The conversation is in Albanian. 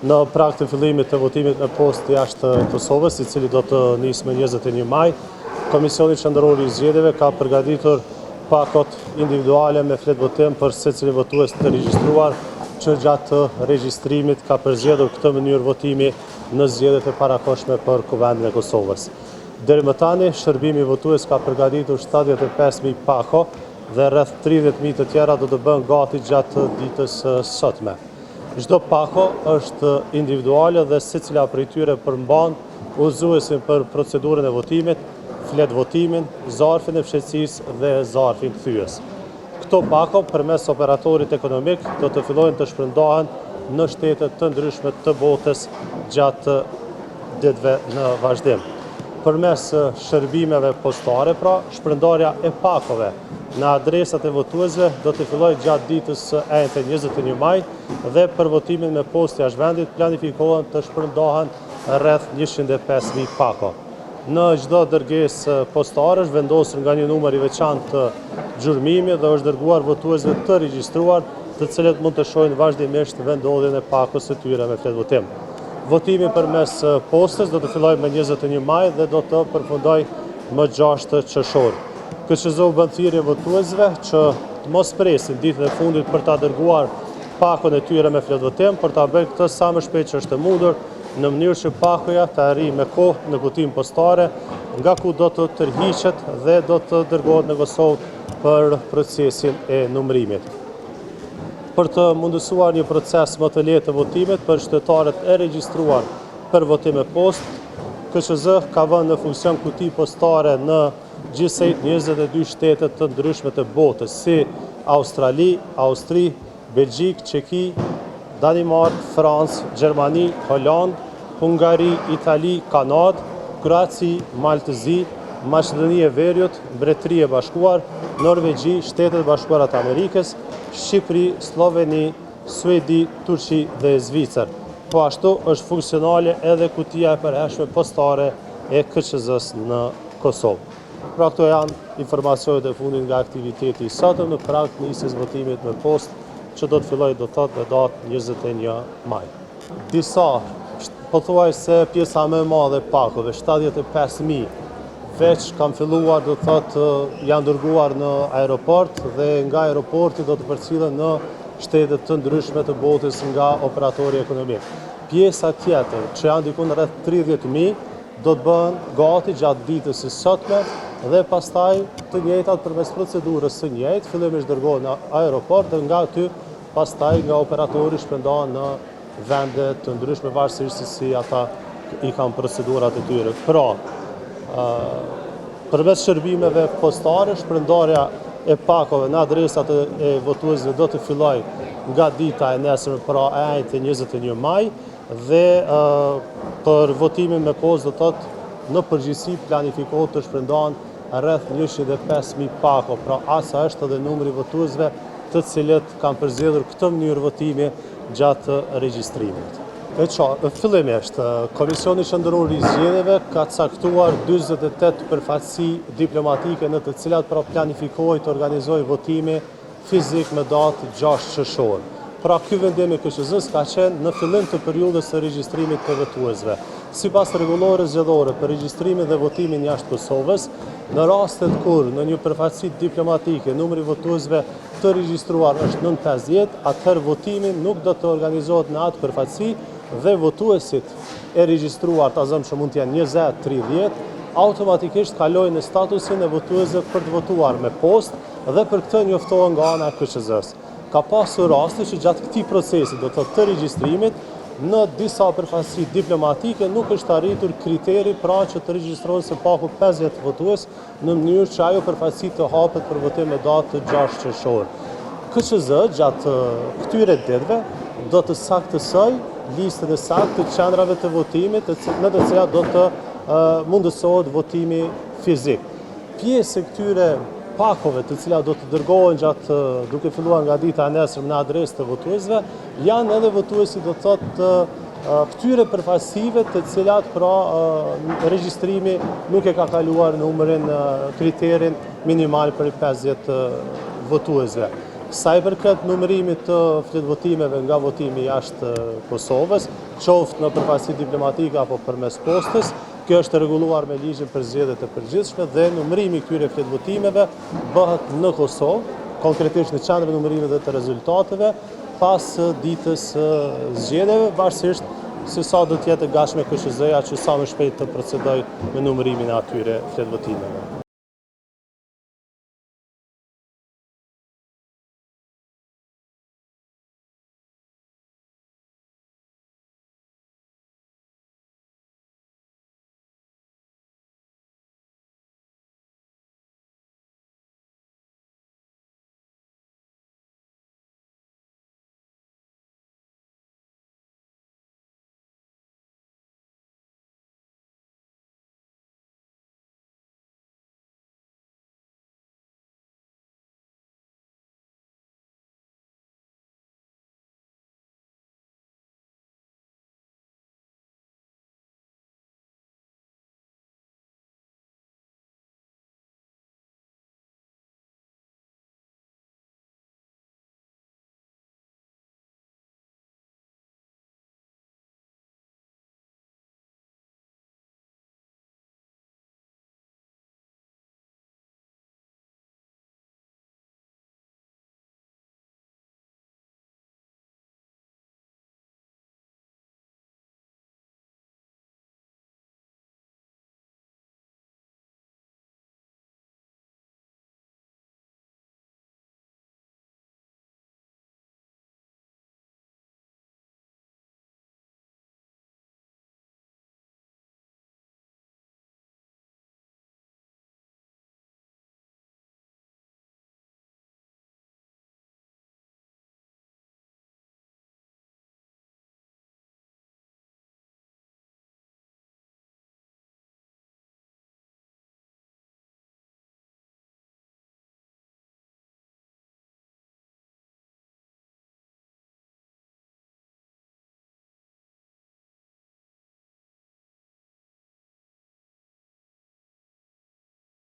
në prag të fillimit të votimit me postë jashtë Kosovës, i cili do të nisë me 21 maj. Komisioni Qendror i Zgjedhjeve ka përgatitur pakot individuale me fletë votim për secilin votues të regjistruar, që gjatë regjistrimit ka përzgjedhur këtë mënyrë votimi në zgjedhjet e parakohshme për Kuvendin e Kosovës. Deri më tani, shërbimi votues ka përgatitur 75.000 pako dhe rreth 30.000 të tjera do të bëhen gati gjatë ditës sotme. Çdo pako është individuale dhe secila prej tyre përmban udhëzuesin për procedurën e votimit, fletë votimin, zarfin e fshehësisë dhe zarfin kthyes. Këto pako përmes operatorit ekonomik do të fillojnë të shpërndahen në shtete të ndryshme të botës gjatë ditëve në vazhdim. Përmes shërbimeve postare, pra, shpërndarja e pakove në adresat e votuesve do të fillojë gjatë ditës së enjte 21 maj dhe për votimin me postë jashtë vendit planifikohen të shpërndahen rreth 105.000 pako. Në çdo dërgesë postare është vendosur nga një numër i veçantë të gjurmimi dhe është dërguar votuesve të regjistruar, të cilët mund të shohin vazhdimisht vendodhjen e pakos së tyre me fletë votim. Votimi përmes postës do të fillojë me 21 maj dhe do të përfundojë më 6 qershor. KQZ u bën thirrje votuesve që të mos presin ditën e fundit për ta dërguar pakon e tyre me fletë votim, por ta bëjnë këtë sa më shpejt që është e mundur, në mënyrë që pakoja të arrijë me kohë në kutinë postare, nga ku do të tërhiqet dhe do të dërgohet në Kosovë për procesin e numërimit. Për të mundësuar një proces më të lehtë të votimit për qytetarët e regjistruar për votim me postë, KQZ ka vënë në funksion kuti postare në gjithsej 22 shtete të ndryshme të botës, si Australi, Austri, Belgjik, Çeki, Danimark, Francë, Gjermani, Holandë, Hungari, Itali, Kanadë, Kroaci, Maltëzi, Maqedoni e Veriut, Mbretëri e Bashkuar, Norvegji, Shtetet Bashkuara të Amerikës, Shqipëri, Sloveni, Suedi, Turqi dhe Zvicër. Po ashtu është funksionale edhe kutia e përhershme postare e KQZ-s në Kosovë. Pra këto janë informacionet e fundit nga aktiviteti i sotëm në prag të nisjes votimit me postë që do të fillojë do të thotë me datë 21 maj. Disa, pothuajse pjesa më e madhe e pakove, 75.000, veç kanë filluar do të thotë janë dërguar në aeroport dhe nga aeroporti do të përcillen në shtete të ndryshme të botës nga operatori ekonomik. Pjesa tjetër, që janë diku rreth 30.000, do të bëhen gati gjatë ditës së sotme dhe pastaj të njëjtat përmes procedurës së njëjtë, fillimisht dërgohen në aeroport dhe nga aty pastaj nga operatori shpërndahen në vende të ndryshme varësisht se si ata i kanë procedurat e tyre. Pra, përmes shërbimeve postare, shpërndarja e pakove në adresat e votuesve do të fillojë nga dita e nesërme, pra e enjte 21 maj, dhe për votimin me postë do të thotë në përgjithësi planifikohet të shpërndahen rreth 105.000 pako, pra asa është edhe numri votuesve të cilët kanë përzgjedhur këtë mënyrë votimi gjatë regjistrimit. Fillimisht, Komisioni Qendror i Zgjedhjeve ka caktuar 48 përfaqësi diplomatike në të cilat pra planifikohet të organizojë votimi fizik me datë 6 qershor. Pra ky vendim i KQZ-s ka qenë në fillim të periudhës së regjistrimit të votuesve. Sipas rregullores zgjedhore për regjistrimin dhe votimin jashtë Kosovës, në rastet kur në një përfaqësi diplomatike numri votuesve të regjistruar është 950, atëherë votimi nuk do të organizohet në atë përfaqësi dhe votuesit e regjistruar, ta zëmë që mund të janë 20-30, automatikisht kalojnë në statusin e votuesve për të votuar me postë dhe për këtë njoftohen nga ana e KQZ-s. Ka pasur raste që gjatë këtij procesi do të regjistrimit në disa përfaqësi diplomatike nuk është arritur kriteri pra që të regjistrohen së paku 50 votues në mënyrë që ajo përfaqësi të hapet për votim me datë 6 qershor. KQZ gjatë këtyre ditëve do të saktësoj listën e saktë të qendrave të votimit në të cilat do të mundësohet votimi fizik. Pjesë e këtyre pakove të cilat do të dërgohen gjatë duke filluar nga dita e nesërme në adresë të votuesve, janë edhe votuesi do të thotë këtyre përfaqësive të cilat pra regjistrimi nuk e ka kaluar numrin kriterin minimal për 50 votuesve. Sa i përket numërimit të fletvotimeve nga votimi jashtë Kosovës, qoftë në përfaqësi diplomatike apo përmes postës, kjo është rregulluar me ligjin për zgjedhjet e përgjithshme dhe numërimi i këtyre fletvotimeve bëhet në Kosovë, konkretisht në qendrën e numërimit dhe të rezultateve, pas ditës zgjedhjeve, varësisht se sa do të jetë e gatshme KSZ-ja që sa më shpejt të procedojë me numërimin e atyre fletvotimeve.